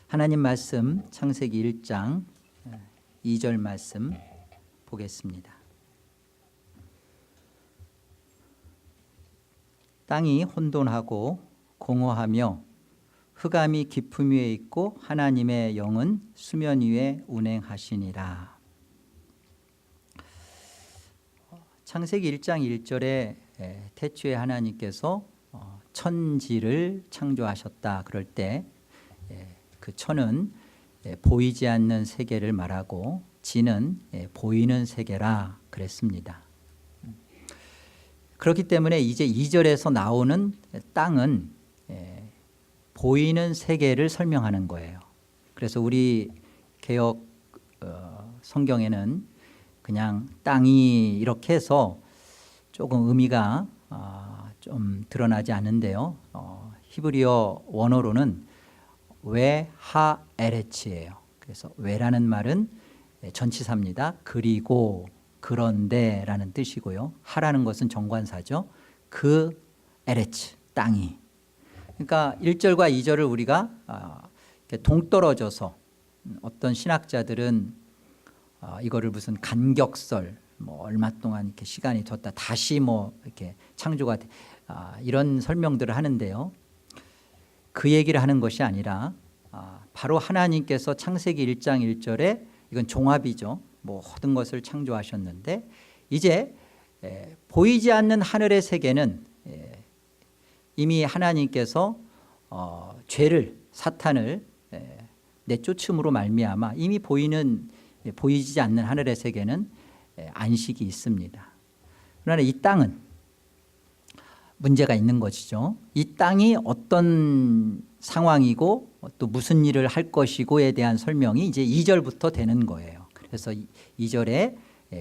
하나님 말씀 창세기 1장 2절 말씀 보겠습니다. 땅이 혼돈하고 공허하며 흑암이 깊음 위에 있고 하나님의 영은 수면 위에 운행하시니라. 창세기 1장 1절에 태초에 하나님께서 천지를 창조하셨다. 그럴 때 그 천은 보이지 않는 세계를 말하고 지는 보이는 세계라 그랬습니다. 그렇기 때문에 이제 2절에서 나오는 땅은 보이는 세계를 설명하는 거예요. 그래서 우리 개역 성경에는 그냥 땅이 이렇게 해서 조금 의미가 좀 드러나지 않는데요. 히브리어 원어로는 웨하 에레치예요. 그래서 웨라는 말은 전치사입니다. 그리고 그런데라는 뜻이고요. 하라는 것은 정관사죠. 그 에레츠 땅이. 그러니까 1절과 2절을 우리가 동떨어져서 어떤 신학자들은 이거를 무슨 간격설 얼마 동안 이렇게 시간이 뒀다 다시 이렇게 창조가 이런 설명들을 하는데요. 그 얘기를 하는 것이 아니라 바로 하나님께서 창세기 1장 1절에 이건 종합이죠. 모든 것을 창조하셨는데 이제 보이지 않는 하늘의 세계는 이미 하나님께서 죄를 사탄을 내쫓음으로 말미암아 이미 보이지 않는 하늘의 세계는 안식이 있습니다. 그러나 이 땅은 문제가 있는 것이죠. 이 땅이 어떤 상황이고 또 무슨 일을 할 것이고에 대한 설명이 이제 2절부터 되는 거예요. 그래서 2절에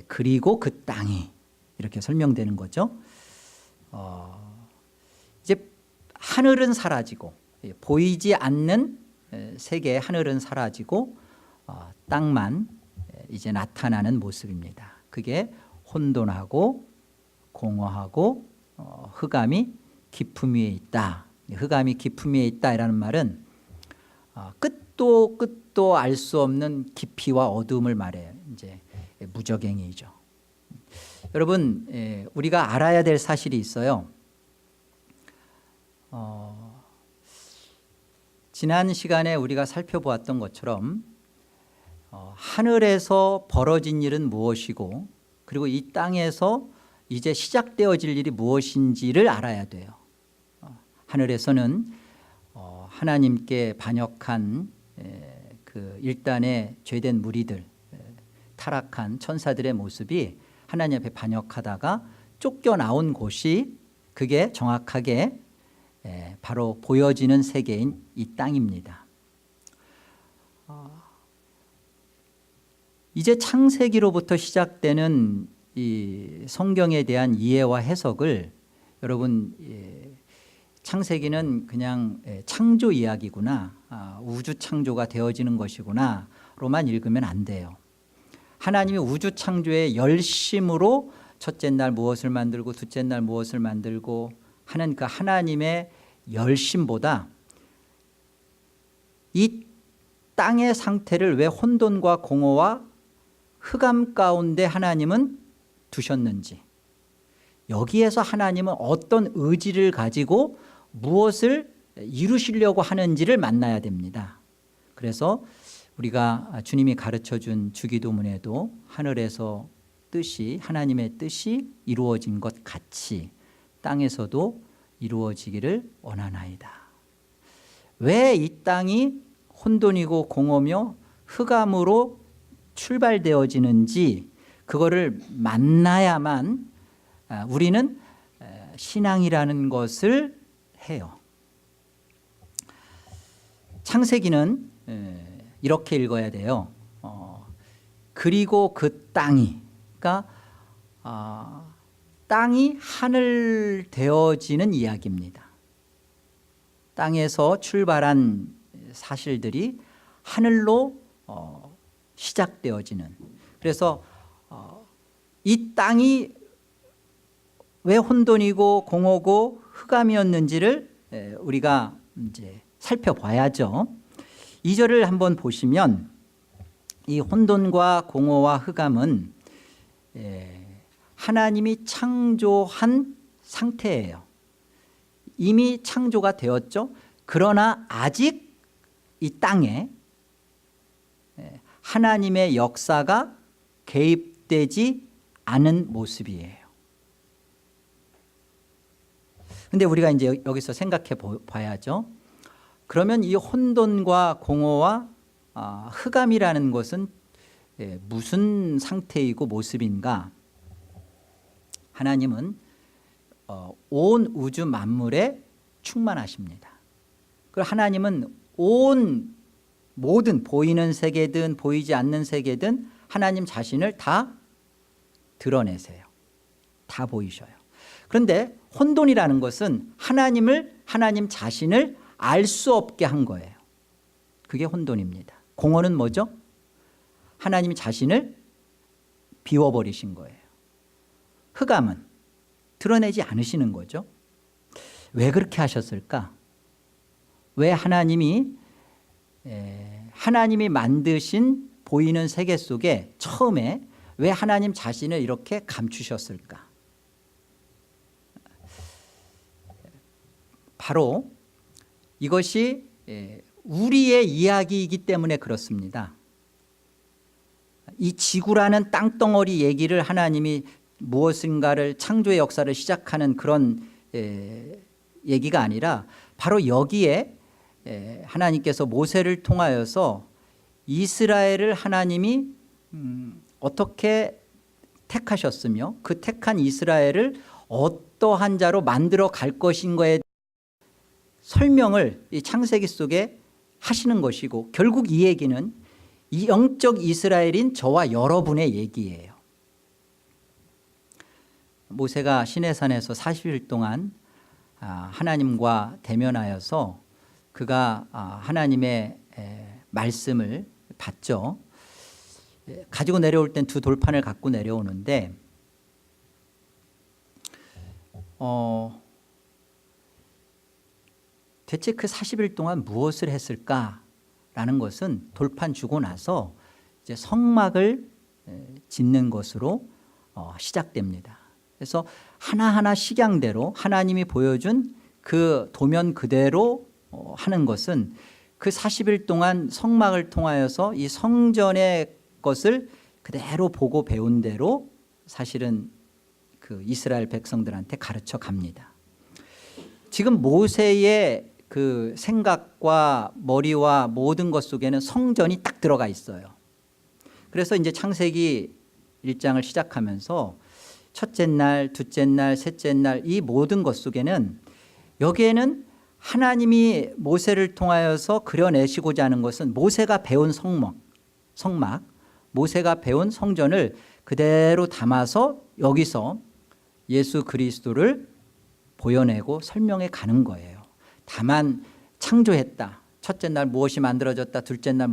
그리고 그 땅이 이렇게 설명되는 거죠. 이제 하늘은 사라지고 보이지 않는 세계의 하늘은 사라지고 땅만 이제 나타나는 모습입니다. 그게 혼돈하고 공허하고 흑암이 깊음 위에 있다. 흑암이 깊음 위에 있다라는 말은 끝도 알 수 없는 깊이와 어두움을 말해요. 이제 무저갱이죠. 여러분, 우리가 알아야 될 사실이 있어요. 지난 시간에 우리가 살펴보았던 것처럼 하늘에서 벌어진 일은 무엇이고 그리고 이 땅에서 이제 시작되어질 일이 무엇인지를 알아야 돼요. 하늘에서는 하나님께 반역한 그 일단의 죄된 무리들, 타락한 천사들의 모습이 하나님 앞에 반역하다가 쫓겨나온 곳이 그게 정확하게 바로 보여지는 세계인 이 땅입니다. 이제 창세기로부터 시작되는 이 성경에 대한 이해와 해석을 여러분 창세기는 그냥 창조 이야기구나, 우주 창조가 되어지는 것이구나 로만 읽으면 안 돼요. 하나님이 우주 창조의 열심으로 첫째 날 무엇을 만들고 둘째 날 무엇을 만들고 하는 그 하나님의 열심보다 이 땅의 상태를 왜 혼돈과 공허와 흑암 가운데 하나님은 두셨는지, 여기에서 하나님은 어떤 의지를 가지고 무엇을 이루시려고 하는지를 만나야 됩니다. 그래서 우리가 주님이 가르쳐준 주기도문에도 하늘에서 하나님의 뜻이 이루어진 것 같이 땅에서도 이루어지기를 원하나이다. 왜 이 땅이 혼돈이고 공허며 흑암으로 출발되어지는지 그거를 만나야만 우리는 신앙이라는 것을 해요. 창세기는 이렇게 읽어야 돼요. 그리고 그 땅이, 그러니까 땅이 하늘 되어지는 이야기입니다. 땅에서 출발한 사실들이 하늘로 시작되어지는. 그래서 이 땅이 왜 혼돈이고 공허고 흑암이었는지를 우리가 이제 살펴봐야죠. 2절을 한번 보시면 이 혼돈과 공허와 흑암은 하나님이 창조한 상태예요. 이미 창조가 되었죠. 그러나 아직 이 땅에 하나님의 역사가 개입되지 않은 모습이에요. 근데 우리가 이제 여기서 생각해 봐야죠. 그러면 이 혼돈과 공허와 흑암이라는 것은 무슨 상태이고 모습인가? 하나님은 온 우주 만물에 충만하십니다. 그리고 하나님은 온 모든 보이는 세계든 보이지 않는 세계든 하나님 자신을 다 드러내세요. 다 보이셔요. 그런데 혼돈이라는 것은 하나님 자신을 알 수 없게 한 거예요. 그게 혼돈입니다. 공허는 뭐죠? 하나님 자신을 비워버리신 거예요. 흑암은 드러내지 않으시는 거죠. 왜 그렇게 하셨을까? 왜 하나님이 만드신 보이는 세계 속에 처음에 왜 하나님 자신을 이렇게 감추셨을까? 바로 이것이 우리의 이야기이기 때문에 그렇습니다. 이 지구라는 땅덩어리 얘기를 하나님이 무엇인가를 창조의 역사를 시작하는 그런 얘기가 아니라 바로 여기에 하나님께서 모세를 통하여서 이스라엘을 하나님이 어떻게 택하셨으며 그 택한 이스라엘을 어떠한 자로 만들어 갈 것인가에 설명을 이 창세기 속에 하시는 것이고, 결국 이 얘기는 이 영적 이스라엘인 저와 여러분의 얘기예요. 모세가 시내산에서 40일 동안 하나님과 대면하여서 그가 하나님의 말씀을 받죠. 가지고 내려올 땐 두 돌판을 갖고 내려오는데 대체 그 40일 동안 무엇을 했을까라는 것은 돌판 주고 나서 이제 성막을 짓는 것으로 시작됩니다. 그래서 하나하나 식양대로 하나님이 보여준 그 도면 그대로 하는 것은 그 40일 동안 성막을 통하여서 이 성전의 것을 그대로 보고 배운 대로 사실은 그 이스라엘 백성들한테 가르쳐 갑니다. 지금 모세의 그 생각과 머리와 모든 것 속에는 성전이 딱 들어가 있어요. 그래서 이제 창세기 1장을 시작하면서 첫째 날, 둘째 날, 셋째 날 이 모든 것 속에는 여기에는 하나님이 모세를 통하여서 그려내시고자 하는 것은 모세가 배운 성막, 모세가 배운 성전을 그대로 담아서 여기서 예수 그리스도를 보여내고 설명해 가는 거예요. 다만 창조했다, 첫째 날 무엇이 만들어졌다, 둘째 날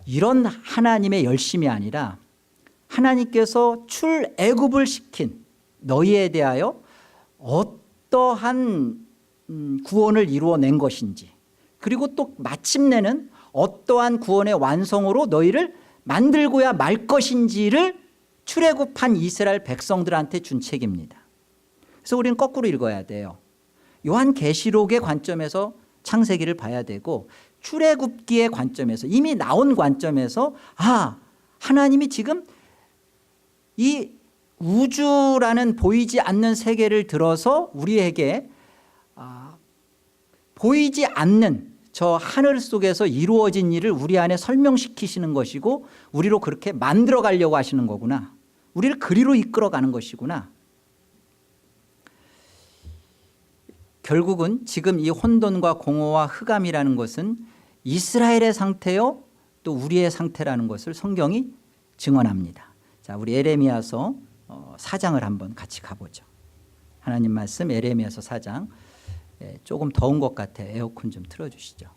이런 하나님의 열심이 아니라 하나님께서 출애굽을 시킨 너희에 대하여 어떠한 구원을 이루어낸 것인지, 그리고 또 마침내는 어떠한 구원의 완성으로 너희를 만들고야 말 것인지를 출애굽한 이스라엘 백성들한테 준 책입니다. 그래서 우리는 거꾸로 읽어야 돼요. 요한계시록의 관점에서 창세기를 봐야 되고, 출애굽기의 관점에서, 이미 나온 관점에서 하나님이 지금 이 우주라는 보이지 않는 세계를 들어서 우리에게 보이지 않는 저 하늘 속에서 이루어진 일을 우리 안에 설명시키시는 것이고, 우리로 그렇게 만들어 가려고 하시는 거구나, 우리를 그리로 이끌어 가는 것이구나. 결국은 지금 이 혼돈과 공허와 흑암이라는 것은 이스라엘의 상태요 또 우리의 상태라는 것을 성경이 증언합니다. 자, 우리 에레미야서 4장을 한번 같이 가보죠. 하나님 말씀 에레미야서 4장. 조금 더운 것 같아. 에어컨 좀 틀어주시죠.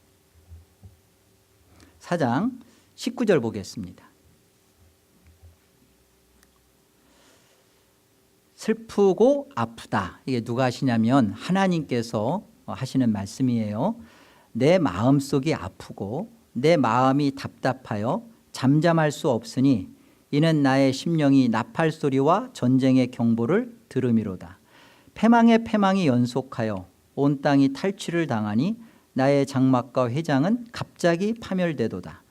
4장 19절 보겠습니다. 슬프고 아프다. 이게 누가 하시냐면 하나님께서 하시는 말씀이에요. 내 마음속이 아프고 내 마음이 답답하여 잠잠할 수 없으니 이는 나의 심령이 나팔 소리와 전쟁의 경보를 들음이로다. 패망의 패망이 연속하여 온 땅이 탈취를 당하니 나의 장막과 회장은 갑자기 파멸되도다.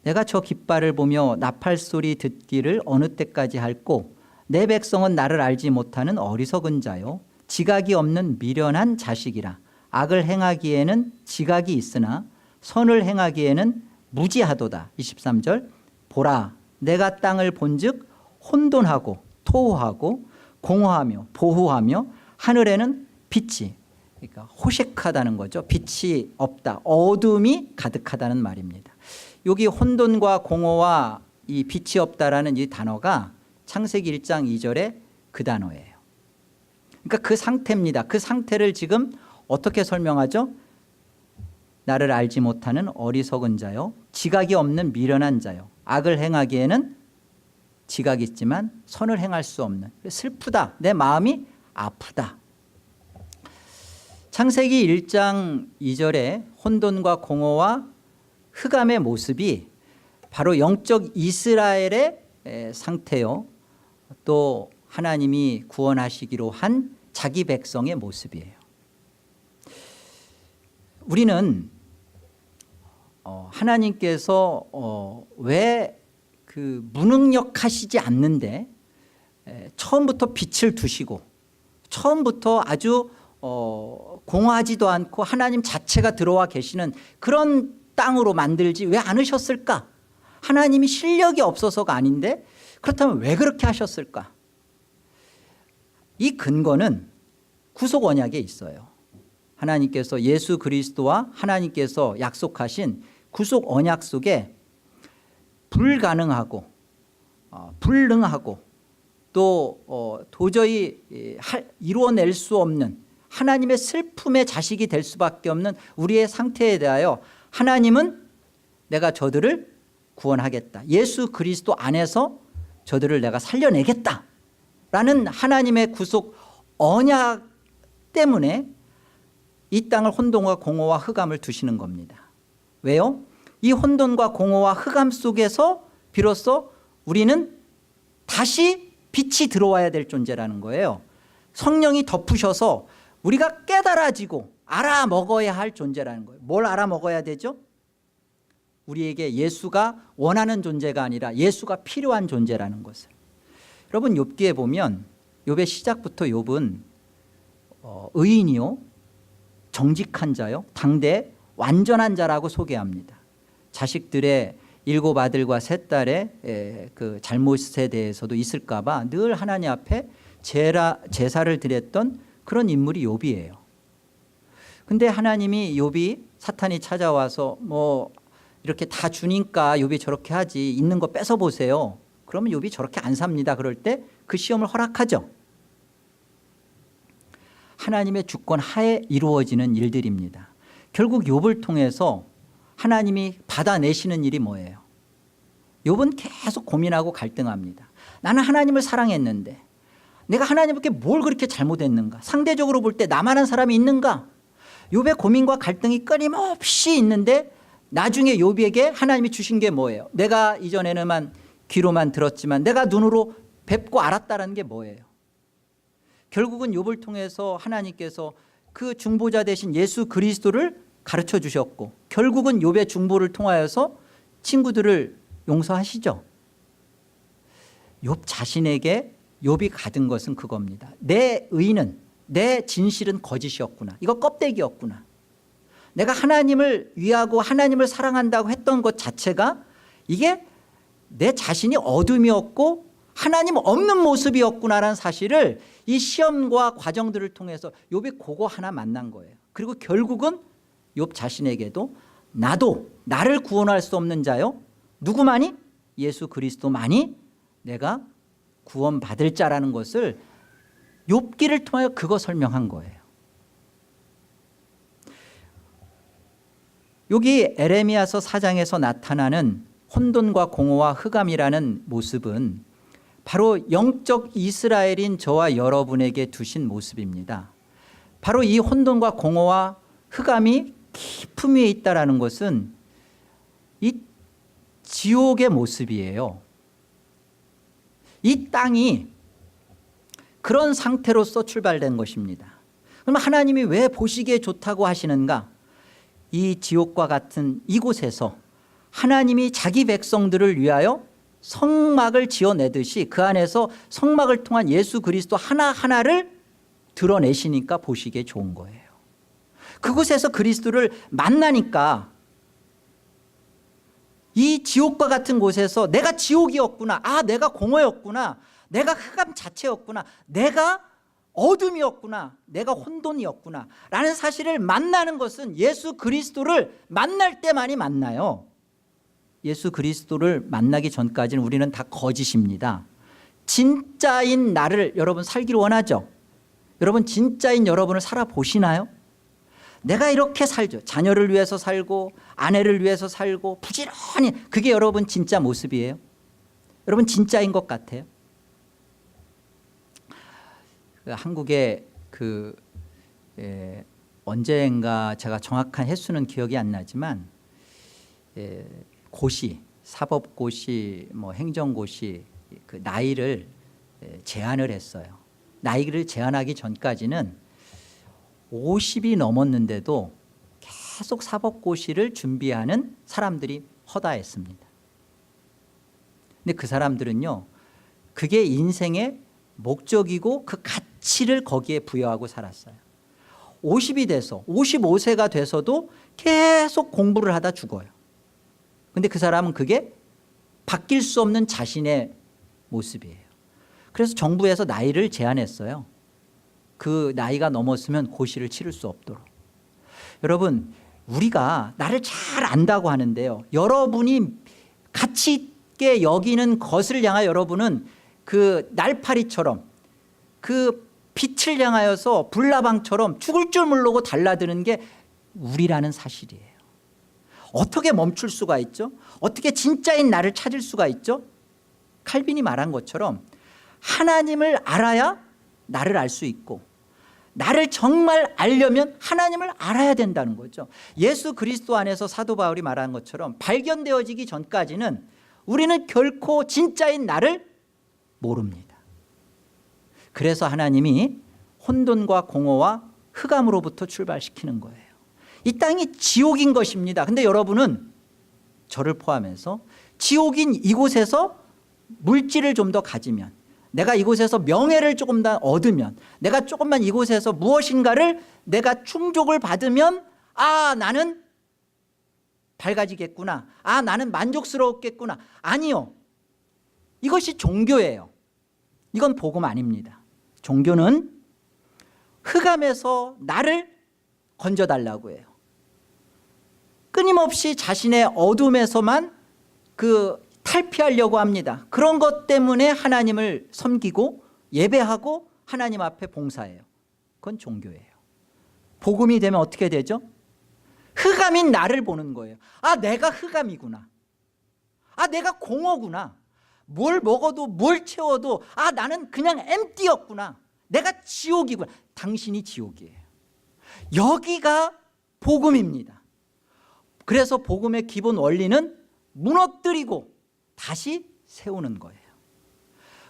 내가 저 깃발을 보며 나팔 소리 듣기를 어느 때까지 할꼬. 내 백성은 나를 알지 못하는 어리석은 자요 지각이 없는 미련한 자식이라. 악을 행하기에는 지각이 있으나 선을 행하기에는 무지하도다. 23절 보라 내가 땅을 본즉 혼돈하고 토호하고 공허하며 보후하며 하늘에는 빛이, 그러니까 호색하다는 거죠. 빛이 없다. 어둠이 가득하다는 말입니다. 여기 혼돈과 공허와 이 빛이 없다라는 이 단어가 창세기 1장 2절의 그 단어예요. 그러니까 그 상태입니다. 그 상태를 지금 어떻게 설명하죠? 나를 알지 못하는 어리석은 자요 지각이 없는 미련한 자요 악을 행하기에는 지각이 있지만 선을 행할 수 없는, 슬프다. 내 마음이 아프다. 창세기 1장 2절에 혼돈과 공허와 흑암의 모습이 바로 영적 이스라엘의 상태요 또 하나님이 구원하시기로 한 자기 백성의 모습이에요. 우리는 하나님께서 왜 그 무능력하시지 않는데 처음부터 빛을 두시고 처음부터 아주 공허하지도 않고 하나님 자체가 들어와 계시는 그런 땅으로 만들지 왜 않으셨을까? 하나님이 실력이 없어서가 아닌데 그렇다면 왜 그렇게 하셨을까? 이 근거는 구속 언약에 있어요. 하나님께서 예수 그리스도와 하나님께서 약속하신 구속 언약 속에 불가능하고 불능하고 또 도저히 이루어낼 수 없는 하나님의 슬픔의 자식이 될 수밖에 없는 우리의 상태에 대하여 하나님은 내가 저들을 구원하겠다. 예수 그리스도 안에서 저들을 내가 살려내겠다라는 하나님의 구속 언약 때문에 이 땅을 혼돈과 공허와 흑암을 두시는 겁니다. 왜요? 이 혼돈과 공허와 흑암 속에서 비로소 우리는 다시 빛이 들어와야 될 존재라는 거예요. 성령이 덮으셔서 우리가 깨달아지고 알아먹어야 할 존재라는 거예요. 뭘 알아먹어야 되죠? 우리에게 예수가 원하는 존재가 아니라 예수가 필요한 존재라는 것을. 여러분 욥기에 보면 욥의 시작부터 욥은 의인이요 정직한 자요 당대 완전한 자라고 소개합니다. 자식들의 7 아들과 3 딸의 그 잘못에 대해서도 있을까 봐 늘 하나님 앞에 제사를 드렸던 그런 인물이 욥이에요. 근데 하나님이 욥이 사탄이 찾아와서 뭐 이렇게 다 주니까 욥이 저렇게 하지 있는 거 뺏어 보세요. 그러면 욥이 저렇게 안 삽니다. 그럴 때 그 시험을 허락하죠. 하나님의 주권 하에 이루어지는 일들입니다. 결국 욥을 통해서 하나님이 받아내시는 일이 뭐예요? 욥은 계속 고민하고 갈등합니다. 나는 하나님을 사랑했는데 내가 하나님께 뭘 그렇게 잘못했는가? 상대적으로 볼 때 나만한 사람이 있는가? 욥의 고민과 갈등이 끊임없이 있는데 나중에 욥에게 하나님이 주신 게 뭐예요? 내가 이전에는 귀로만 들었지만 내가 눈으로 뵙고 알았다는 게 뭐예요? 결국은 욥을 통해서 하나님께서 그 중보자 되신 예수 그리스도를 가르쳐 주셨고 결국은 욥의 중보를 통하여서 친구들을 용서하시죠. 욥 자신에게 욥이 가진 것은 그겁니다. 내 의는 내 진실은 거짓이었구나. 이거 껍데기였구나. 내가 하나님을 위하고 하나님을 사랑한다고 했던 것 자체가 이게 내 자신이 어둠이었고 하나님 없는 모습이었구나라는 사실을 이 시험과 과정들을 통해서 욥이 그거 하나 만난 거예요. 그리고 결국은 욥 자신에게도 나도 나를 구원할 수 없는 자요. 누구만이? 예수 그리스도만이 내가 구원받을 자라는 것을 욥기를 통하여 그거 설명한 거예요. 여기 에레미야서 4장에서 나타나는 혼돈과 공허와 흑암이라는 모습은 바로 영적 이스라엘인 저와 여러분에게 두신 모습입니다. 바로 이 혼돈과 공허와 흑암이 깊음 위에 있다라는 것은 이 지옥의 모습이에요. 이 땅이 그런 상태로서 출발된 것입니다. 그럼 하나님이 왜 보시기에 좋다고 하시는가? 이 지옥과 같은 이곳에서 하나님이 자기 백성들을 위하여 성막을 지어내듯이 그 안에서 성막을 통한 예수 그리스도 하나하나를 드러내시니까 보시기에 좋은 거예요. 그곳에서 그리스도를 만나니까 이 지옥과 같은 곳에서 내가 지옥이었구나, 내가 공허였구나, 내가 흑암 자체였구나, 내가 어둠이었구나, 내가 혼돈이었구나 라는 사실을 만나는 것은 예수 그리스도를 만날 때만이 만나요. 예수 그리스도를 만나기 전까지는 우리는 다 거짓입니다. 진짜인 나를 여러분 살기를 원하죠? 여러분 진짜인 여러분을 살아보시나요? 내가 이렇게 살죠. 자녀를 위해서 살고 아내를 위해서 살고 부지런히, 그게 여러분 진짜 모습이에요? 여러분 진짜인 것 같아요? 한국에 언젠가 제가 정확한 횟수는 기억이 안 나지만 고시, 사법고시, 행정고시 그 나이를 제한을 했어요. 나이를 제한하기 전까지는 50이 넘었는데도 계속 사법고시를 준비하는 사람들이 허다했습니다. 근데 그 사람들은요, 그게 인생의 목적이고 그 가치를 거기에 부여하고 살았어요. 50이 돼서 55세가 돼서도 계속 공부를 하다 죽어요. 근데 그 사람은 그게 바뀔 수 없는 자신의 모습이에요. 그래서 정부에서 나이를 제한했어요. 그 나이가 넘었으면 고시를 치를 수 없도록. 여러분, 우리가 나를 잘 안다고 하는데요, 여러분이 가치 있게 여기는 것을 향하여 여러분은 그 날파리처럼 그 빛을 향하여서 불나방처럼 죽을 줄 모르고 달라드는 게 우리라는 사실이에요. 어떻게 멈출 수가 있죠? 어떻게 진짜인 나를 찾을 수가 있죠? 칼빈이 말한 것처럼 하나님을 알아야 나를 알 수 있고, 나를 정말 알려면 하나님을 알아야 된다는 거죠. 예수 그리스도 안에서 사도 바울이 말한 것처럼 발견되어지기 전까지는 우리는 결코 진짜인 나를 모릅니다. 그래서 하나님이 혼돈과 공허와 흑암으로부터 출발시키는 거예요. 이 땅이 지옥인 것입니다. 근데 여러분은 저를 포함해서 지옥인 이곳에서 물질을 좀 더 가지면, 내가 이곳에서 명예를 조금 더 얻으면, 내가 조금만 이곳에서 무엇인가를 내가 충족을 받으면 나는 밝아지겠구나, 나는 만족스러웠겠구나. 아니요, 이것이 종교예요. 이건 복음 아닙니다. 종교는 흑암에서 나를 건져달라고 해요. 끊임없이 자신의 어둠에서만 탈피하려고 합니다. 그런 것 때문에 하나님을 섬기고 예배하고 하나님 앞에 봉사해요. 그건 종교예요. 복음이 되면 어떻게 되죠? 흑암인 나를 보는 거예요. 내가 흑암이구나. 내가 공허구나. 뭘 먹어도 뭘 채워도 나는 그냥 엠티였구나. 내가 지옥이구나. 당신이 지옥이에요. 여기가 복음입니다. 그래서 복음의 기본 원리는 무너뜨리고 다시 세우는 거예요.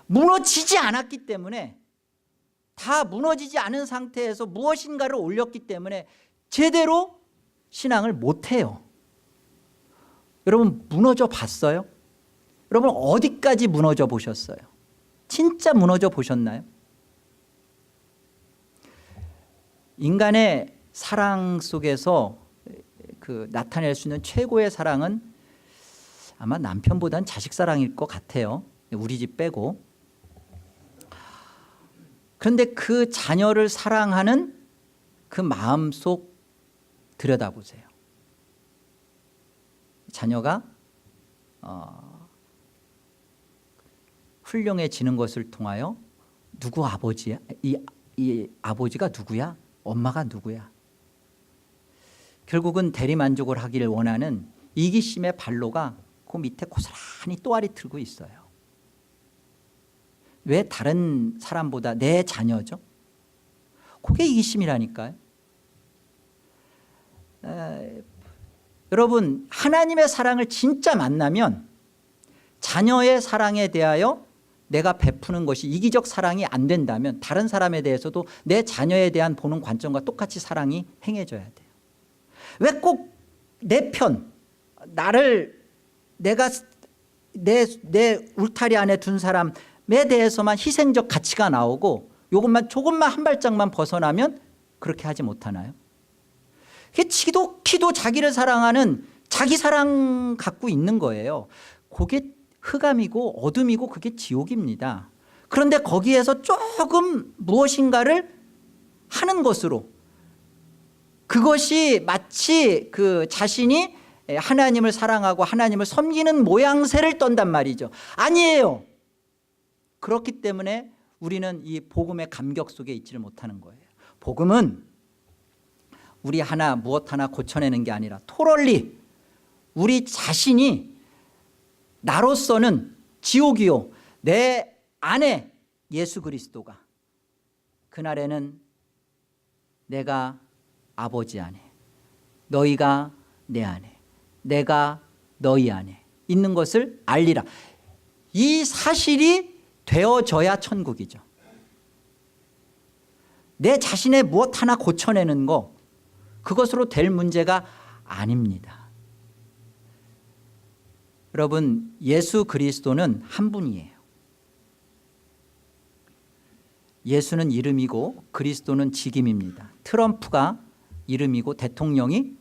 무너지지 않았기 때문에, 다 무너지지 않은 상태에서 무엇인가를 올렸기 때문에 제대로 신앙을 못해요. 여러분 무너져 봤어요? 여러분 어디까지 무너져 보셨어요? 진짜 무너져 보셨나요? 인간의 사랑 속에서 나타낼 수 있는 최고의 사랑은 아마 남편보다는 자식 사랑일 것 같아요. 우리 집 빼고. 그런데 그 자녀를 사랑하는 그 마음속 들여다보세요. 자녀가 훌륭해지는 것을 통하여 누구 아버지야? 이 아버지가 누구야? 엄마가 누구야? 결국은 대리만족을 하기를 원하는 이기심의 발로가 그 밑에 고스란히 또아리 틀고 있어요. 왜 다른 사람보다 내 자녀죠? 그게 이기심이라니까요. 여러분, 하나님의 사랑을 진짜 만나면 자녀의 사랑에 대하여 내가 베푸는 것이 이기적 사랑이 안 된다면 다른 사람에 대해서도 내 자녀에 대한 보는 관점과 똑같이 사랑이 행해져야 돼요. 왜 꼭 내 편, 나를 내가 내 울타리 안에 둔 사람에 대해서만 희생적 가치가 나오고 이것만 조금만 한 발짝만 벗어나면 그렇게 하지 못하나요? 지독히도 자기를 사랑하는 자기 사랑 갖고 있는 거예요. 그게 흑암이고 어둠이고 그게 지옥입니다. 그런데 거기에서 조금 무엇인가를 하는 것으로 그것이 마치 그 자신이 하나님을 사랑하고 하나님을 섬기는 모양새를 떤단 말이죠. 아니에요. 그렇기 때문에 우리는 이 복음의 감격 속에 있지를 못하는 거예요. 복음은 우리 무엇 하나 고쳐내는 게 아니라 토럴리 우리 자신이 나로서는 지옥이요 내 안에 예수 그리스도가 그날에는 내가 아버지 안에 너희가 내 안에 내가 너희 안에 있는 것을 알리라. 이 사실이 되어져야 천국이죠. 내 자신의 무엇 하나 고쳐내는 거 그것으로 될 문제가 아닙니다. 여러분, 예수 그리스도는 한 분이에요. 예수는 이름이고 그리스도는 직임입니다. 트럼프가 이름이고 대통령이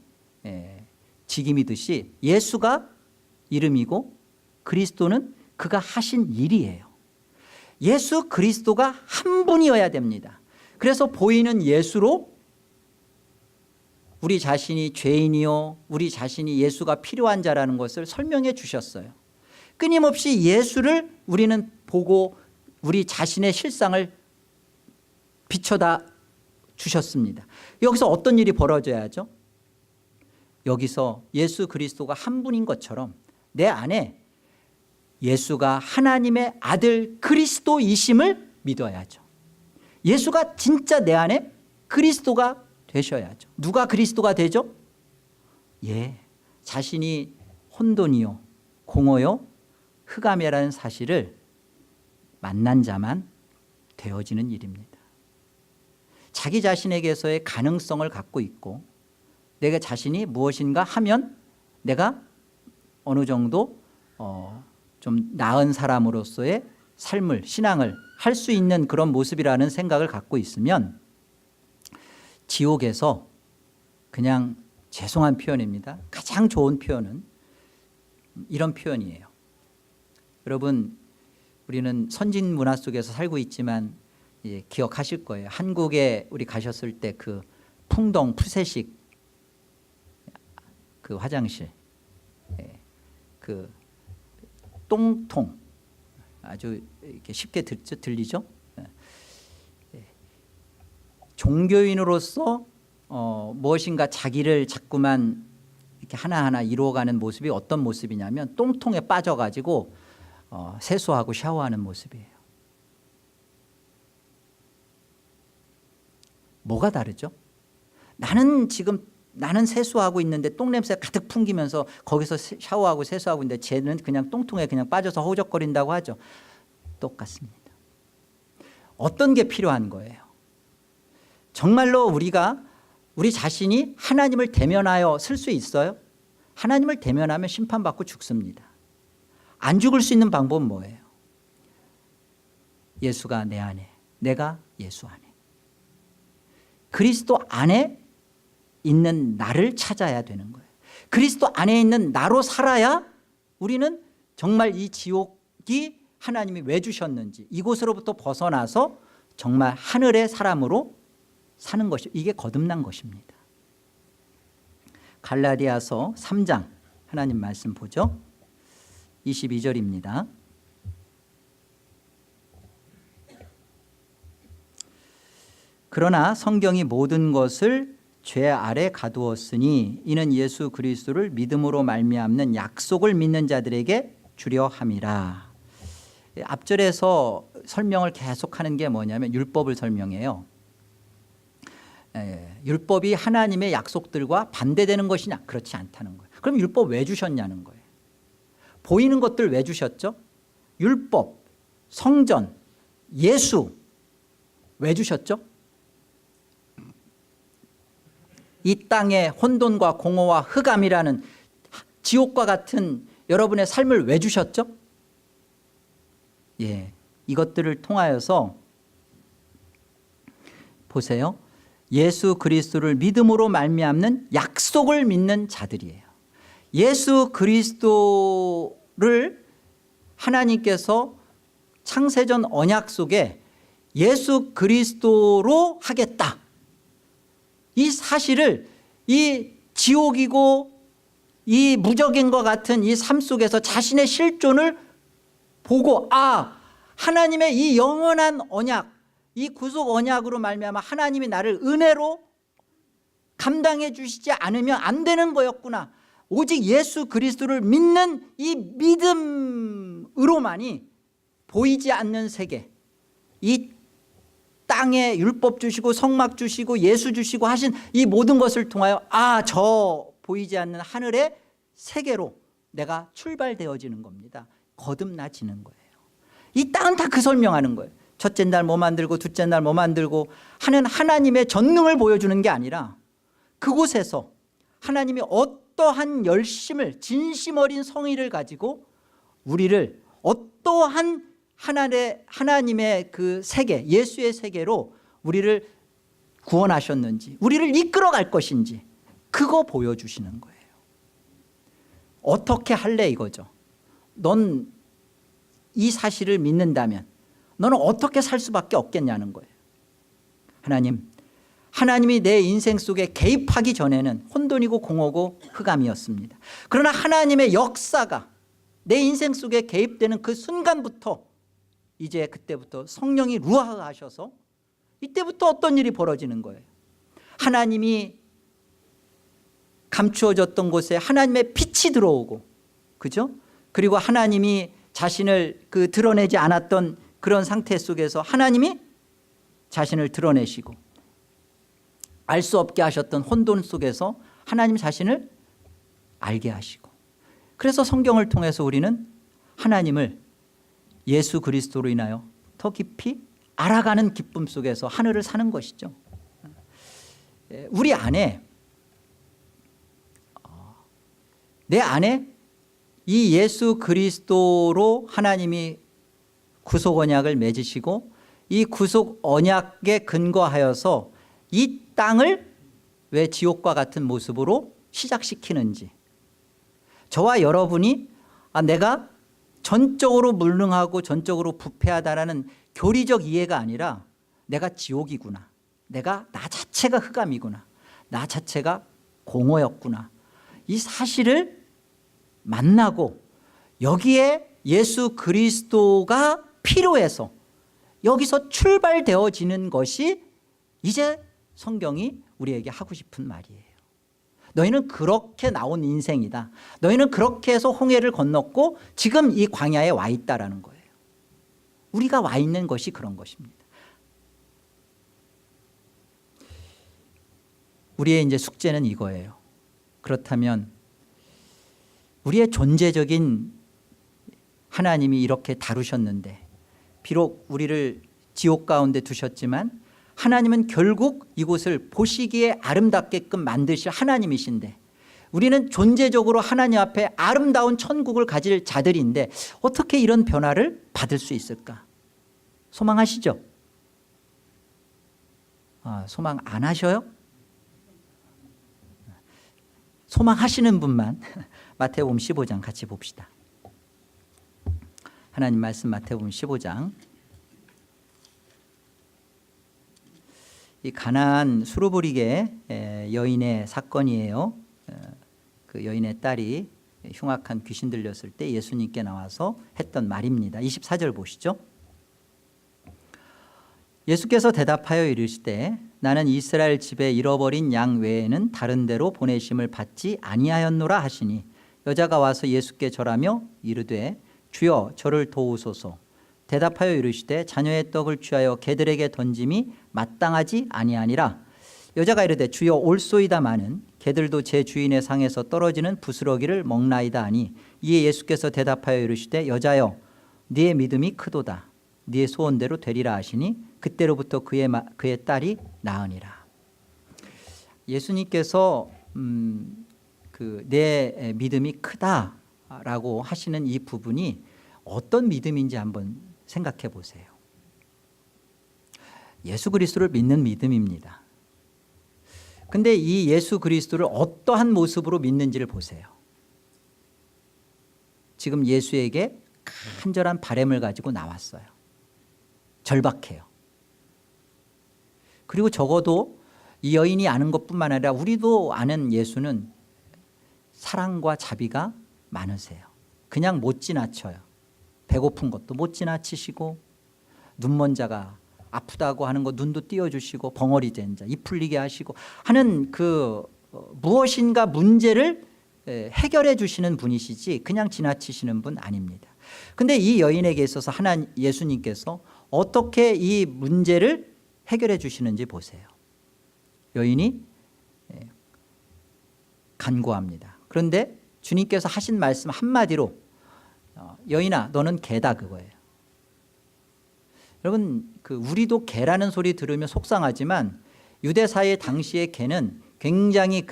직임이듯이 예수가 이름이고 그리스도는 그가 하신 일이에요. 예수 그리스도가 한 분이어야 됩니다. 그래서 보이는 예수로 우리 자신이 죄인이요 우리 자신이 예수가 필요한 자라는 것을 설명해 주셨어요. 끊임없이 예수를 우리는 보고 우리 자신의 실상을 비춰다 주셨습니다. 여기서 어떤 일이 벌어져야죠? 여기서 예수 그리스도가 한 분인 것처럼 내 안에 예수가 하나님의 아들 그리스도이심을 믿어야죠. 예수가 진짜 내 안에 그리스도가 되셔야죠. 누가 그리스도가 되죠? 자신이 혼돈이요 공허요 흑암이라는 사실을 만난 자만 되어지는 일입니다. 자기 자신에게서의 가능성을 갖고 있고 내가 자신이 무엇인가 하면 내가 어느 정도 좀 나은 사람으로서의 삶을 신앙을 할 수 있는 그런 모습이라는 생각을 갖고 있으면 지옥에서 그냥 죄송한 표현입니다. 가장 좋은 표현은 이런 표현이에요. 여러분 우리는 선진 문화 속에서 살고 있지만 기억하실 거예요. 한국에 우리 가셨을 때 그 풍동 푸세식 그 화장실 그 똥통 아주 이렇게 쉽게 들리죠? 종교인으로서 무엇인가 자기를 자꾸만 이렇게 하나하나 이루어가는 모습이 어떤 모습이냐면 똥통에 빠져가지고 세수하고 샤워하는 모습이에요. 뭐가 다르죠? 나는 세수하고 있는데 똥냄새가 가득 풍기면서 거기서 샤워하고 세수하고 있는데 쟤는 그냥 똥통에 그냥 빠져서 허우적거린다고 하죠. 똑같습니다. 어떤 게 필요한 거예요? 정말로 우리 자신이 하나님을 대면하여 쓸 수 있어요? 하나님을 대면하면 심판받고 죽습니다. 안 죽을 수 있는 방법은 뭐예요? 예수가 내 안에, 내가 예수 안에. 그리스도 안에 있는 나를 찾아야 되는 거예요. 그리스도 안에 있는 나로 살아야 우리는 정말 이 지옥이 하나님이 왜 주셨는지 이곳으로부터 벗어나서 정말 하늘의 사람으로 사는 것이 이게 거듭난 것입니다. 갈라디아서 3장 하나님 말씀 보죠. 22절입니다. 그러나 성경이 모든 것을 죄 아래 가두었으니 이는 예수 그리스도를 믿음으로 말미암는 약속을 믿는 자들에게 주려 함이라. 앞절에서 설명을 계속하는 게 뭐냐면 율법을 설명해요. 율법이 하나님의 약속들과 반대되는 것이냐? 그렇지 않다는 거예요. 그럼 율법 왜 주셨냐는 거예요. 보이는 것들 왜 주셨죠? 율법, 성전, 예수 왜 주셨죠? 이 땅에 혼돈과 공허와 흑암이라는 지옥과 같은 여러분의 삶을 왜 주셨죠? 이것들을 통하여서 보세요. 예수 그리스도를 믿음으로 말미암는 약속을 믿는 자들이에요. 예수 그리스도를 하나님께서 창세전 언약 속에 예수 그리스도로 하겠다. 이 사실을 이 지옥이고 이 무적인과 같은 이 삶 속에서 자신의 실존을 보고 하나님의 이 영원한 언약, 이 구속 언약으로 말미암아 하나님이 나를 은혜로 감당해 주시지 않으면 안 되는 거였구나. 오직 예수 그리스도를 믿는 이 믿음으로만이 보이지 않는 세계, 이 땅에 율법 주시고 성막 주시고 예수 주시고 하신 이 모든 것을 통하여 저 보이지 않는 하늘의 세계로 내가 출발되어지는 겁니다. 거듭나지는 거예요. 이 땅은 다 그 설명하는 거예요. 첫째 날 뭐 만들고 둘째 날 뭐 만들고 하는 하나님의 전능을 보여주는 게 아니라 그곳에서 하나님이 어떠한 열심을, 진심 어린 성의를 가지고 우리를 어떠한 하나님의 그 세계, 예수의 세계로 우리를 구원하셨는지, 우리를 이끌어 갈 것인지 그거 보여주시는 거예요. 어떻게 할래 이거죠. 넌 이 사실을 믿는다면 너는 어떻게 살 수밖에 없겠냐는 거예요. 하나님이 내 인생 속에 개입하기 전에는 혼돈이고 공허고 흑암이었습니다. 그러나 하나님의 역사가 내 인생 속에 개입되는 그 순간부터 이제 그때부터 성령이 루아하셔서 이때부터 어떤 일이 벌어지는 거예요. 하나님이 감추어졌던 곳에 하나님의 빛이 들어오고, 그죠? 그리고 하나님이 자신을 드러내지 않았던 그런 상태 속에서 하나님이 자신을 드러내시고, 알 수 없게 하셨던 혼돈 속에서 하나님 자신을 알게 하시고, 그래서 성경을 통해서 우리는 하나님을 예수 그리스도로 인하여 더 깊이 알아가는 기쁨 속에서 하늘을 사는 것이죠. 우리 안에, 내 안에 이 예수 그리스도로 하나님이 구속 언약을 맺으시고 이 구속 언약에 근거하여서 이 땅을 왜 지옥과 같은 모습으로 시작시키는지, 저와 여러분이 내가 전적으로 불능하고 전적으로 부패하다라는 교리적 이해가 아니라 내가 지옥이구나, 나 자체가 흑암이구나, 나 자체가 공허였구나, 이 사실을 만나고 여기에 예수 그리스도가 필요해서 여기서 출발되어지는 것이 이제 성경이 우리에게 하고 싶은 말이에요. 너희는 그렇게 나온 인생이다. 너희는 그렇게 해서 홍해를 건넜고 지금 이 광야에 와 있다라는 거예요. 우리가 와 있는 것이 그런 것입니다. 우리의 이제 숙제는 이거예요. 그렇다면 우리의 존재적인 하나님이 이렇게 다루셨는데, 비록 우리를 지옥 가운데 두셨지만 하나님은 결국 이곳을 보시기에 아름답게끔 만드실 하나님이신데, 우리는 존재적으로 하나님 앞에 아름다운 천국을 가질 자들인데 어떻게 이런 변화를 받을 수 있을까? 소망하시죠? 소망 안 하셔요? 소망하시는 분만 마태복음 15장 같이 봅시다. 하나님 말씀 마태복음 15장. 이 가나안 수르브리게 여인의 사건이에요. 그 여인의 딸이 흉악한 귀신 들렸을 때 예수님께 나와서 했던 말입니다. 24절 보시죠. 예수께서 대답하여 이르시되 나는 이스라엘 집에 잃어버린 양 외에는 다른 데로 보내심을 받지 아니하였노라 하시니, 여자가 와서 예수께 절하며 이르되 주여 저를 도우소서. 대답하여 이르시되 자녀의 떡을 취하여 개들에게 던짐이 마땅하지 아니하니라. 여자가 이르되 주여 올소이다마는 개들도 제 주인의 상에서 떨어지는 부스러기를 먹나이다 하니 이에 예수께서 대답하여 이르시되 여자여 네의 믿음이 크도다 네의 소원대로 되리라 하시니 그때로부터 그의 딸이 나으니라. 예수님께서 내 믿음이 크다라고 하시는 이 부분이 어떤 믿음인지 한번 생각해 보세요. 예수 그리스도를 믿는 믿음입니다. 근데 이 예수 그리스도를 어떠한 모습으로 믿는지를 보세요. 지금 예수에게 간절한 바람을 가지고 나왔어요. 절박해요. 그리고 적어도 이 여인이 아는 것뿐만 아니라 우리도 아는 예수는 사랑과 자비가 많으세요. 그냥 못 지나쳐요. 배고픈 것도 못 지나치시고 눈먼 자가 아프다고 하는 거 눈도 띄워주시고 벙어리 된 자 입 풀리게 하시고 하는 무엇인가 문제를 해결해 주시는 분이시지 그냥 지나치시는 분 아닙니다. 그런데 이 여인에게 있어서 예수님께서 어떻게 이 문제를 해결해 주시는지 보세요. 여인이 간구합니다. 그런데 주님께서 하신 말씀 한마디로 여인아 너는 개다 그거예요. 여러분 우리도 개라는 소리 들으면 속상하지만 유대사회 당시의 개는 굉장히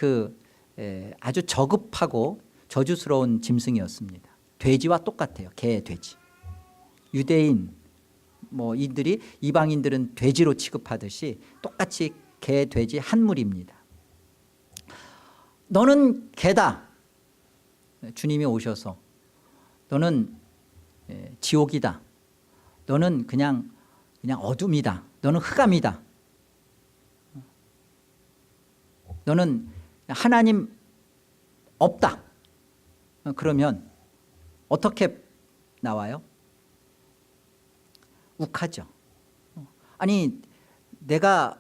아주 저급하고 저주스러운 짐승이었습니다. 돼지와 똑같아요. 개, 돼지. 유대인 이들이 이방인들은 돼지로 취급하듯이 똑같이 개, 돼지 한 무리입니다. 너는 개다. 주님이 오셔서 너는 지옥이다. 너는 그냥 어둠이다. 너는 흑암이다. 너는 하나님 없다. 그러면 어떻게 나와요? 욱하죠. 아니 내가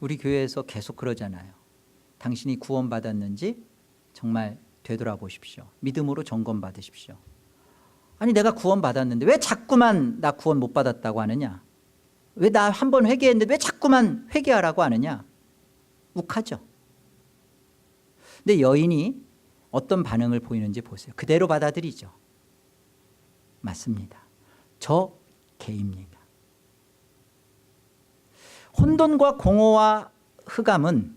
우리 교회에서 계속 그러잖아요. 당신이 구원받았는지 정말 되돌아보십시오. 믿음으로 점검받으십시오. 아니 내가 구원받았는데 왜 자꾸만 나 구원 못 받았다고 하느냐? 왜 나 한 번 회개했는데 왜 자꾸만 회개하라고 하느냐? 욱하죠. 근데 여인이 어떤 반응을 보이는지 보세요. 그대로 받아들이죠. 맞습니다. 저 개입니다. 혼돈과 공허와 흑암은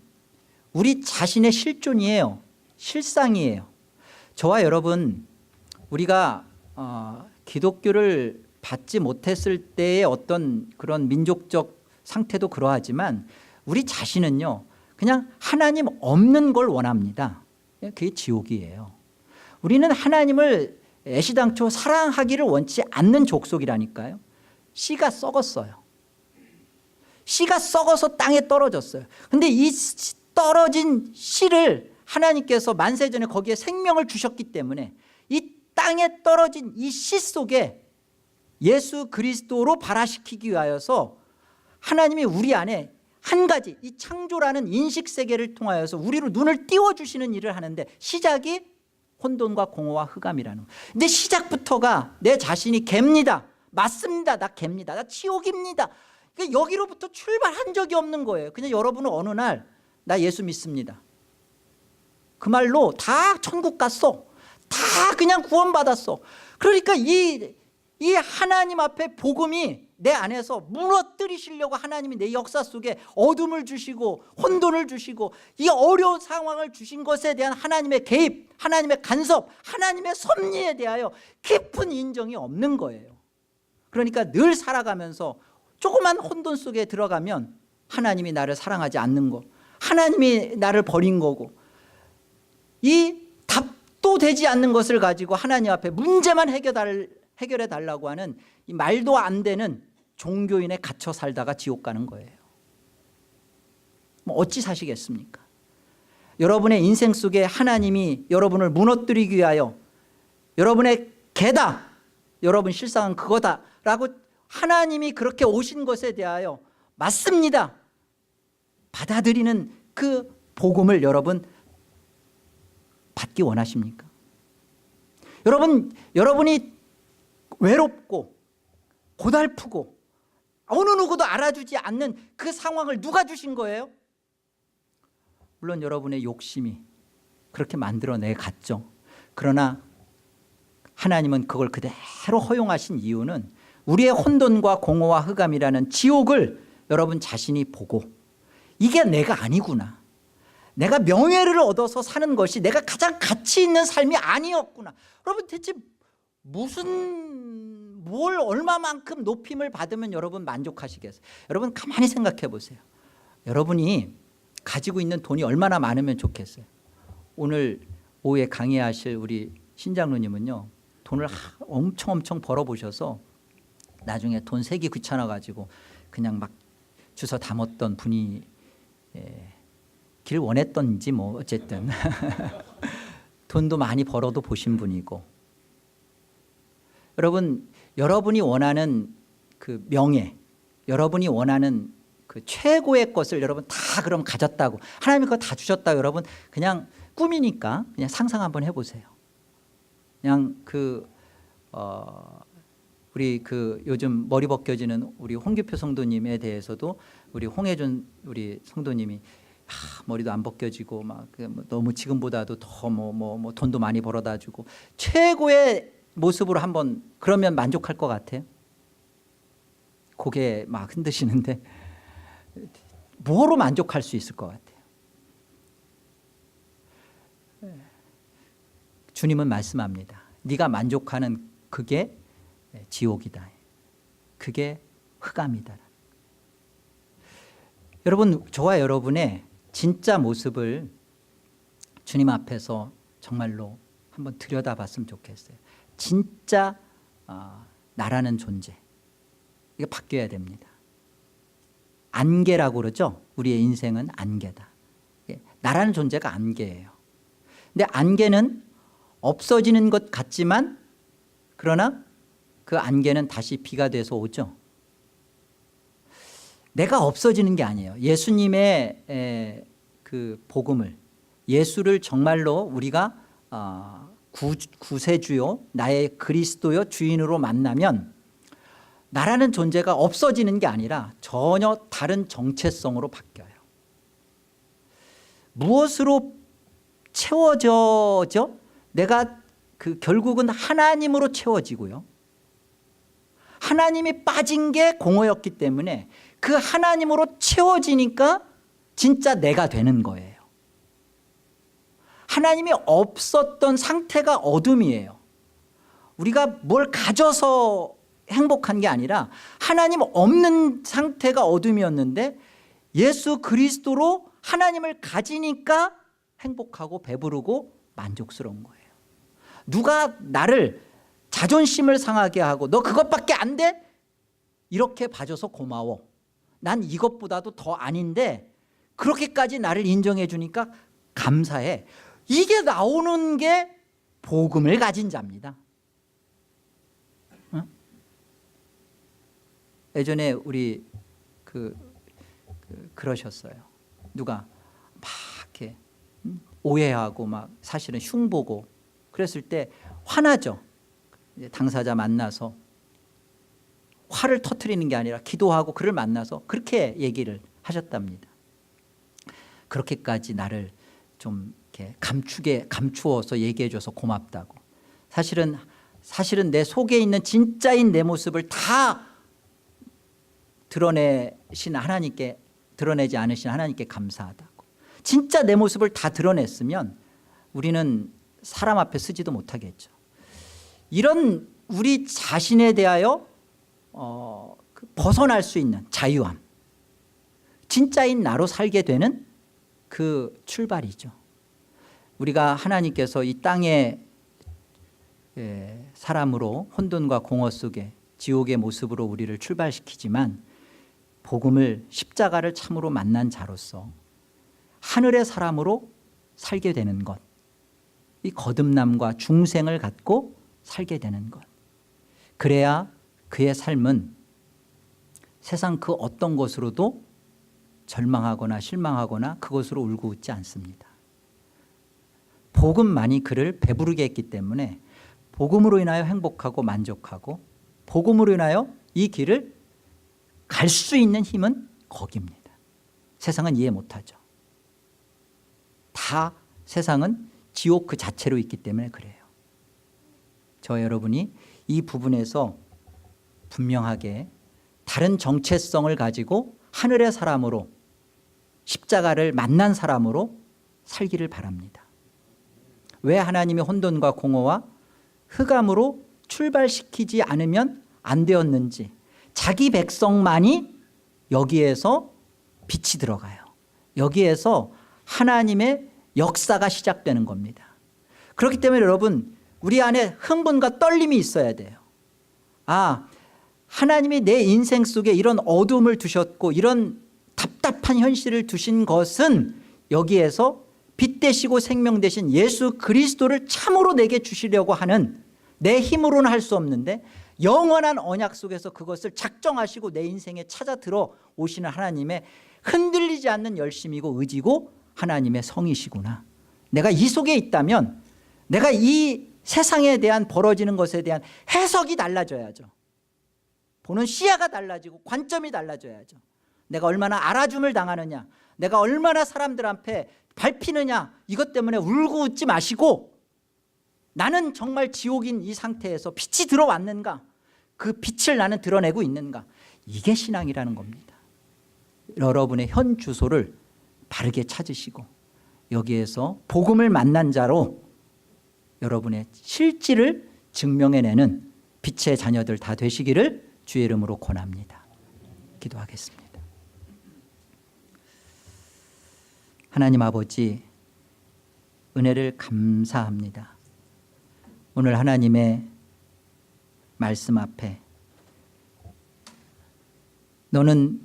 우리 자신의 실존이에요. 실상이에요. 저와 여러분 우리가 기독교를 받지 못했을 때의 어떤 그런 민족적 상태도 그러하지만 우리 자신은요 그냥 하나님 없는 걸 원합니다. 그게 지옥이에요. 우리는 하나님을 애시당초 사랑하기를 원치 않는 족속이라니까요. 씨가 썩었어요. 씨가 썩어서 땅에 떨어졌어요. 근데 이 떨어진 씨를 하나님께서 만세전에 거기에 생명을 주셨기 때문에 이 땅에 떨어진 이 씨 속에 예수 그리스도로 발화시키기 위하여서 하나님이 우리 안에 한 가지 이 창조라는 인식세계를 통하여서 우리로 눈을 띄워주시는 일을 하는데 시작이 혼돈과 공허와 흑암이라는 거예요. 근데 시작부터가 내 자신이 개입니다. 맞습니다. 나 개입니다. 나 지옥입니다. 그러니까 여기로부터 출발한 적이 없는 거예요. 그냥 여러분은 어느 날 나 예수 믿습니다. 그 말로 다 천국 갔어. 다 그냥 구원받았어. 그러니까 이 하나님 앞에 복음이 내 안에서 무너뜨리시려고 하나님이 내 역사 속에 어둠을 주시고 혼돈을 주시고 이 어려운 상황을 주신 것에 대한 하나님의 개입, 하나님의 간섭, 하나님의 섭리에 대하여 깊은 인정이 없는 거예요. 그러니까 늘 살아가면서 조그만 혼돈 속에 들어가면 하나님이 나를 사랑하지 않는 거, 하나님이 나를 버린 거고 이 답도 되지 않는 것을 가지고 하나님 앞에 문제만 해결해 달라고 하는 이 말도 안 되는 종교인에 갇혀 살다가 지옥 가는 거예요. 어찌 사시겠습니까? 여러분의 인생 속에 하나님이 여러분을 무너뜨리기 위하여 여러분의 개다, 여러분 실상은 그거다 라고 하나님이 그렇게 오신 것에 대하여 맞습니다. 받아들이는 그 복음을 여러분 받기 원하십니까? 여러분이 외롭고 고달프고 어느 누구도 알아주지 않는 그 상황을 누가 주신 거예요? 물론 여러분의 욕심이 그렇게 만들어내 갔죠. 그러나 하나님은 그걸 그대로 허용하신 이유는 우리의 혼돈과 공허와 흑암이라는 지옥을 여러분 자신이 보고 이게 내가 아니구나, 내가 명예를 얻어서 사는 것이 내가 가장 가치 있는 삶이 아니었구나. 여러분 대체 뭘 얼마만큼 높임을 받으면 여러분 만족하시겠어요? 여러분 가만히 생각해 보세요. 여러분이 가지고 있는 돈이 얼마나 많으면 좋겠어요? 오늘 오후에 강의하실 우리 신장로님은요, 돈을 엄청 벌어보셔서 나중에 돈 세기 귀찮아 가지고 그냥 막 주워 담았던 분이 길 원했던지 뭐 어쨌든 돈도 많이 벌어도 보신 분이고, 여러분 여러분이 원하는 그 명예, 여러분이 원하는 그 최고의 것을 여러분 다 그럼 가졌다고, 하나님이 그거 다 주셨다고 여러분 그냥 꿈이니까 그냥 상상 한번 해보세요. 그냥 우리 요즘 머리 벗겨지는 우리 홍규표 성도님에 대해서도 우리 홍혜준 우리 성도님이 머리도 안 벗겨지고 막 너무 지금보다도 더 뭐 돈도 많이 벌어다 주고 최고의 모습으로 한번 그러면 만족할 것 같아요? 고개 막 흔드시는데 뭐로 만족할 수 있을 것 같아요? 주님은 말씀합니다. 네가 만족하는 그게 지옥이다, 그게 흑암이다. 여러분, 저와 여러분의 진짜 모습을 주님 앞에서 정말로 한번 들여다봤으면 좋겠어요. 진짜 나라는 존재, 이게 바뀌어야 됩니다. 안개라고 그러죠. 우리의 인생은 안개다. 나라는 존재가 안개예요. 근데 안개는 없어지는 것 같지만 그러나 그 안개는 다시 비가 돼서 오죠. 내가 없어지는 게 아니에요. 예수님의 그 복음을, 예수를 정말로 우리가 구세주요, 나의 그리스도요 주인으로 만나면 나라는 존재가 없어지는 게 아니라 전혀 다른 정체성으로 바뀌어요. 무엇으로 채워져죠? 내가 결국은 하나님으로 채워지고요. 하나님이 빠진 게 공허였기 때문에 그 하나님으로 채워지니까 진짜 내가 되는 거예요. 하나님이 없었던 상태가 어둠이에요. 우리가 뭘 가져서 행복한 게 아니라 하나님 없는 상태가 어둠이었는데 예수 그리스도로 하나님을 가지니까 행복하고 배부르고 만족스러운 거예요. 누가 나를 자존심을 상하게 하고 너 그것밖에 안 돼? 이렇게 봐줘서 고마워. 난 이것보다도 더 아닌데 그렇게까지 나를 인정해 주니까 감사해. 이게 나오는 게 복음을 가진 자입니다. 예전에 우리 그러셨어요. 누가 막 이렇게 오해하고 막 사실은 흉보고 그랬을 때 화나죠. 당사자 만나서 화를 터뜨리는 게 아니라 기도하고 그를 만나서 그렇게 얘기를 하셨답니다. 그렇게까지 나를 좀 이렇게 감추어서 얘기해줘서 고맙다고. 사실은 내 속에 있는 진짜인 내 모습을 다 드러내지 않으신 하나님께 감사하다고. 진짜 내 모습을 다 드러냈으면 우리는 사람 앞에 쓰지도 못하겠죠. 이런 우리 자신에 대하여 벗어날 수 있는 자유함, 진짜인 나로 살게 되는 그 출발이죠. 우리가 하나님께서 이 땅에 사람으로 혼돈과 공허 속에 지옥의 모습으로 우리를 출발시키지만 복음을, 십자가를 참으로 만난 자로서 하늘의 사람으로 살게 되는 것, 이 거듭남과 중생을 갖고 살게 되는 것, 그래야 그의 삶은 세상 그 어떤 것으로도 절망하거나 실망하거나 그것으로 울고 웃지 않습니다. 복음만이 그를 배부르게 했기 때문에 복음으로 인하여 행복하고 만족하고 복음으로 인하여 이 길을 갈 수 있는 힘은 거기입니다. 세상은 이해 못하죠. 다 세상은 지옥 그 자체로 있기 때문에 그래요. 저 여러분이 이 부분에서 분명하게 다른 정체성을 가지고 하늘의 사람으로, 십자가를 만난 사람으로 살기를 바랍니다. 왜 하나님이 혼돈과 공허와 흑암으로 출발시키지 않으면 안 되었는지, 자기 백성만이 여기에서 빛이 들어가요. 여기에서 하나님의 역사가 시작되는 겁니다. 그렇기 때문에 여러분, 우리 안에 흥분과 떨림이 있어야 돼요. 아, 하나님이 내 인생 속에 이런 어둠을 두셨고 이런 답답한 현실을 두신 것은 여기에서 빛 되시고 생명 되신 예수 그리스도를 참으로 내게 주시려고 하는, 내 힘으로는 할 수 없는데 영원한 언약 속에서 그것을 작정하시고 내 인생에 찾아 들어오시는 하나님의 흔들리지 않는 열심이고 의지고 하나님의 성이시구나. 내가 이 속에 있다면 내가 이 세상에 대한 벌어지는 것에 대한 해석이 달라져야죠. 보는 시야가 달라지고 관점이 달라져야죠. 내가 얼마나 알아줌을 당하느냐, 내가 얼마나 사람들 앞에 밟히느냐, 이것 때문에 울고 웃지 마시고 나는 정말 지옥인 이 상태에서 빛이 들어왔는가, 그 빛을 나는 드러내고 있는가, 이게 신앙이라는 겁니다. 여러분의 현 주소를 바르게 찾으시고 여기에서 복음을 만난 자로 여러분의 실질을 증명해내는 빛의 자녀들 다 되시기를 주의 이름으로 권합니다. 기도하겠습니다. 하나님 아버지, 은혜를 감사합니다. 오늘 하나님의 말씀 앞에 너는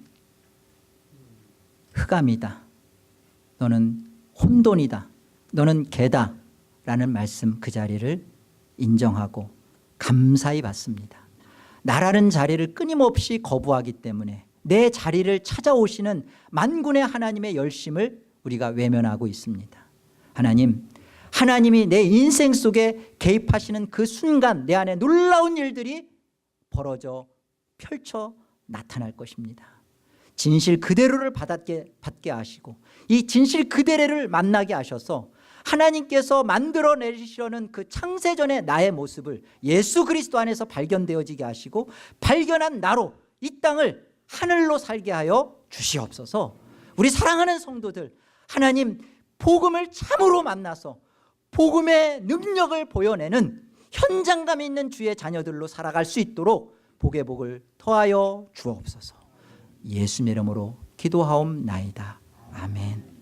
흑암이다, 너는 혼돈이다, 너는 개다 라는 말씀, 그 자리를 인정하고 감사히 받습니다. 나라는 자리를 끊임없이 거부하기 때문에 내 자리를 찾아오시는 만군의 하나님의 열심을 우리가 외면하고 있습니다. 하나님, 하나님이 내 인생 속에 개입하시는 그 순간 내 안에 놀라운 일들이 벌어져 펼쳐 나타날 것입니다. 진실 그대로를 받게 하시고 이 진실 그대로를 만나게 하셔서 하나님께서 만들어내시려는 그 창세전의 나의 모습을 예수 그리스도 안에서 발견되어지게 하시고 발견한 나로 이 땅을 하늘로 살게 하여 주시옵소서. 우리 사랑하는 성도들, 하나님 복음을 참으로 만나서 복음의 능력을 보여내는 현장감 있는 주의 자녀들로 살아갈 수 있도록 복의 복을 더하여 주옵소서. 예수님 이름으로 기도하옵나이다. 아멘.